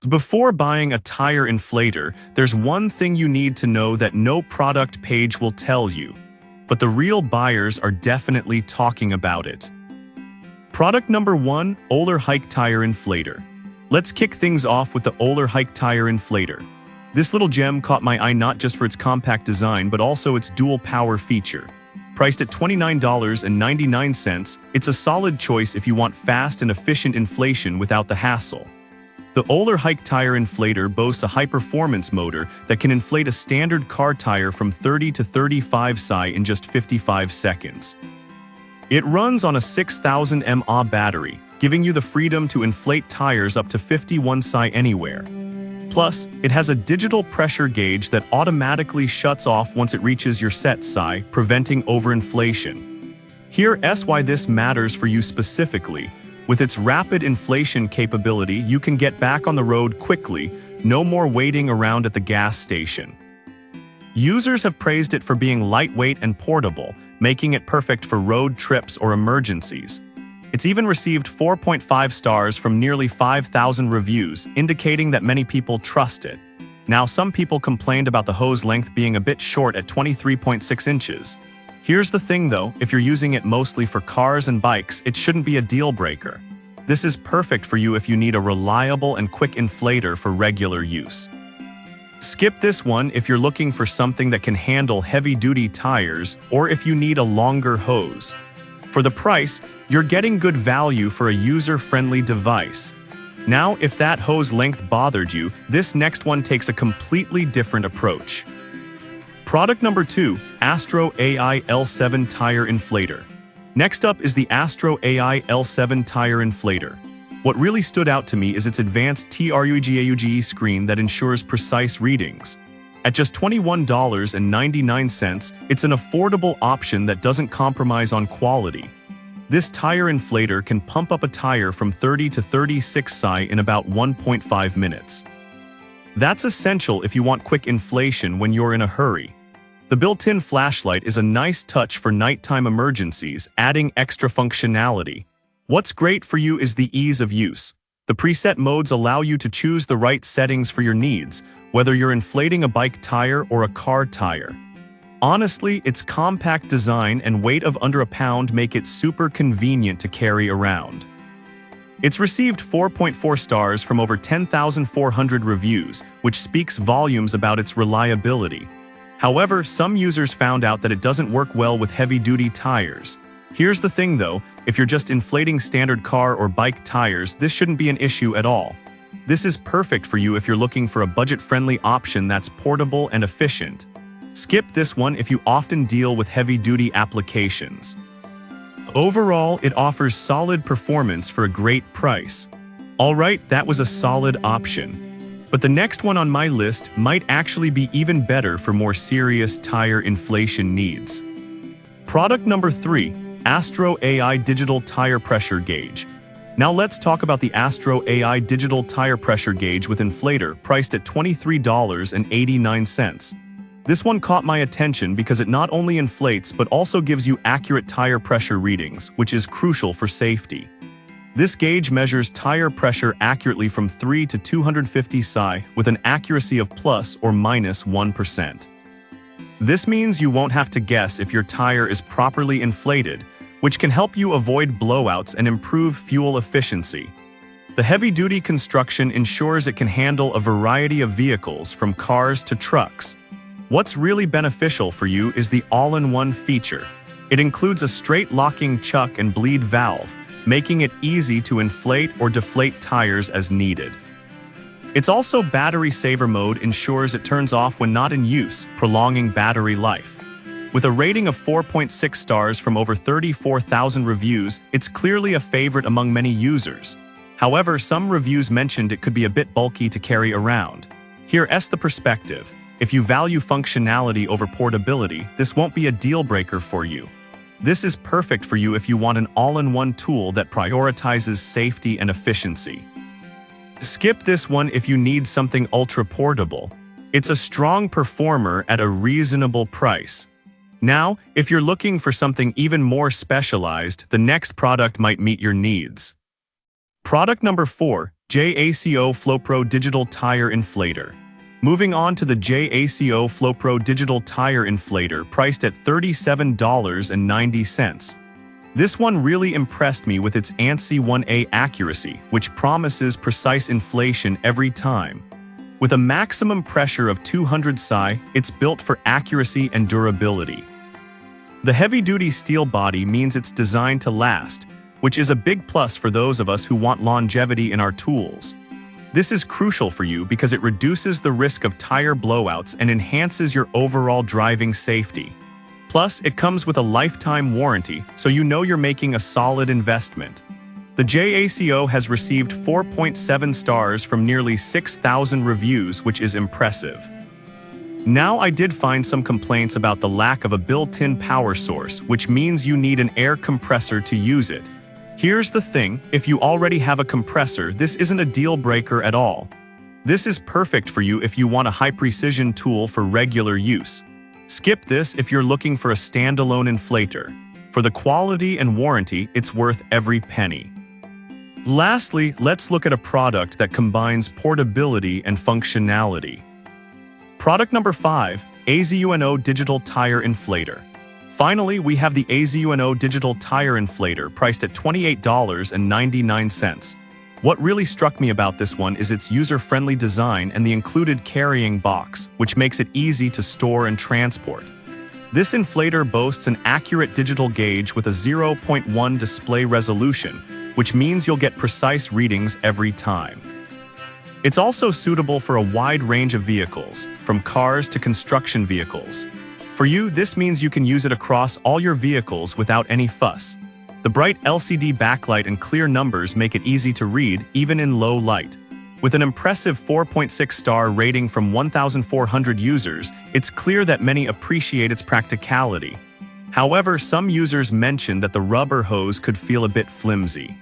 Before buying a tire inflator, there's one thing you need to know that no product page will tell you. But the real buyers are definitely talking about it. Product number 1, Oler Hike Tire Inflator. Let's kick things off with the Oler Hike Tire Inflator. This little gem caught my eye not just for its compact design, but also its dual power feature. Priced at $29.99, it's a solid choice if you want fast and efficient inflation without the hassle. The Oler Hike Tire Inflator boasts a high-performance motor that can inflate a standard car tire from 30 to 35 psi in just 55 seconds. It runs on a 6000 mAh battery, giving you the freedom to inflate tires up to 51 psi anywhere. Plus, it has a digital pressure gauge that automatically shuts off once it reaches your set psi, preventing overinflation. Here's why this matters for you specifically. With its rapid inflation capability, you can get back on the road quickly, no more waiting around at the gas station. Users have praised it for being lightweight and portable, making it perfect for road trips or emergencies. It's even received 4.5 stars from nearly 5,000 reviews, indicating that many people trust it. Now, some people complained about the hose length being a bit short at 23.6 inches. Here's the thing though, if you're using it mostly for cars and bikes, it shouldn't be a deal breaker. This is perfect for you if you need a reliable and quick inflator for regular use. Skip this one if you're looking for something that can handle heavy-duty tires or if you need a longer hose. For the price, you're getting good value for a user-friendly device. Now, if that hose length bothered you, this next one takes a completely different approach. Product number 2, Astro AI L7 Tire Inflator. Next up is the Astro AI L7 Tire Inflator. What really stood out to me is its advanced TRUGAUGE screen that ensures precise readings. At just $21.99, it's an affordable option that doesn't compromise on quality. This tire inflator can pump up a tire from 30 to 36 psi in about 1.5 minutes. That's essential if you want quick inflation when you're in a hurry. The built-in flashlight is a nice touch for nighttime emergencies, adding extra functionality. What's great for you is the ease of use. The preset modes allow you to choose the right settings for your needs, whether you're inflating a bike tire or a car tire. Honestly, its compact design and weight of under a pound make it super convenient to carry around. It's received 4.4 stars from over 10,400 reviews, which speaks volumes about its reliability. However, some users found out that it doesn't work well with heavy-duty tires. Here's the thing though, if you're just inflating standard car or bike tires, this shouldn't be an issue at all. This is perfect for you if you're looking for a budget-friendly option that's portable and efficient. Skip this one if you often deal with heavy-duty applications. Overall, it offers solid performance for a great price. Alright, that was a solid option. But the next one on my list might actually be even better for more serious tire inflation needs. Product number 3, Astro AI Digital Tire Pressure Gauge. Now let's talk about the Astro AI Digital Tire Pressure Gauge with inflator, priced at $23.89. This one caught my attention because it not only inflates but also gives you accurate tire pressure readings, which is crucial for safety. This gauge measures tire pressure accurately from 3 to 250 psi with an accuracy of plus or minus 1%. This means you won't have to guess if your tire is properly inflated, which can help you avoid blowouts and improve fuel efficiency. The heavy-duty construction ensures it can handle a variety of vehicles from cars to trucks. What's really beneficial for you is the all-in-one feature. It includes a straight locking chuck and bleed valve, making it easy to inflate or deflate tires as needed. Its also battery saver mode ensures it turns off when not in use, prolonging battery life. With a rating of 4.6 stars from over 34,000 reviews, it's clearly a favorite among many users. However, some reviews mentioned it could be a bit bulky to carry around. Here's the perspective. If you value functionality over portability, this won't be a deal breaker for you. This is perfect for you if you want an all-in-one tool that prioritizes safety and efficiency. Skip this one if you need something ultra-portable. It's a strong performer at a reasonable price. Now, if you're looking for something even more specialized, the next product might meet your needs. Product number 4, JACO FlowPro Digital Tire Inflator. Moving on to the JACO FlowPro Digital Tire Inflator, priced at $37.90. This one really impressed me with its ANSI 1A accuracy, which promises precise inflation every time. With a maximum pressure of 200 psi, it's built for accuracy and durability. The heavy-duty steel body means it's designed to last, which is a big plus for those of us who want longevity in our tools. This is crucial for you because it reduces the risk of tire blowouts and enhances your overall driving safety. Plus, it comes with a lifetime warranty, so you know you're making a solid investment. The JACO has received 4.7 stars from nearly 6,000 reviews, which is impressive. Now, I did find some complaints about the lack of a built-in power source, which means you need an air compressor to use it. Here's the thing, if you already have a compressor, this isn't a deal breaker at all. This is perfect for you if you want a high-precision tool for regular use. Skip this if you're looking for a standalone inflator. For the quality and warranty, it's worth every penny. Lastly, let's look at a product that combines portability and functionality. Product number 5, AZUNO Digital Tire Inflator. Finally, we have the AZUNO Digital Tire Inflator, priced at $28.99. What really struck me about this one is its user-friendly design and the included carrying box, which makes it easy to store and transport. This inflator boasts an accurate digital gauge with a 0.1 display resolution, which means you'll get precise readings every time. It's also suitable for a wide range of vehicles, from cars to construction vehicles. For you, this means you can use it across all your vehicles without any fuss. The bright LCD backlight and clear numbers make it easy to read, even in low light. With an impressive 4.6-star rating from 1,400 users, it's clear that many appreciate its practicality. However, some users mention that the rubber hose could feel a bit flimsy.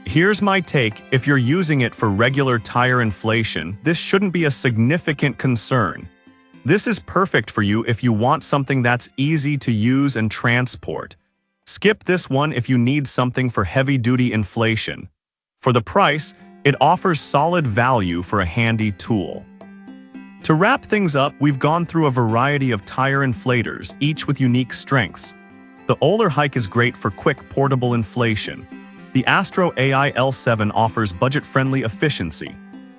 Here's my take: if you're using it for regular tire inflation, this shouldn't be a significant concern. This is perfect for you if you want something that's easy to use and transport. Skip this one if you need something for heavy-duty inflation. For the price, it offers solid value for a handy tool. To wrap things up, we've gone through a variety of tire inflators, each with unique strengths. The Oler Hike is great for quick, portable inflation. The Astro AI L7 offers budget-friendly efficiency.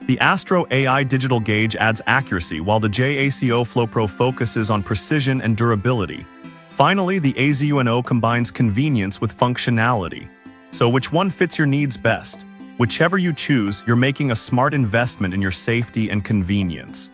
The Astro AI Digital Gauge adds accuracy, while the JACO FlowPro focuses on precision and durability. Finally, the AZUNO combines convenience with functionality. So which one fits your needs best? Whichever you choose, you're making a smart investment in your safety and convenience.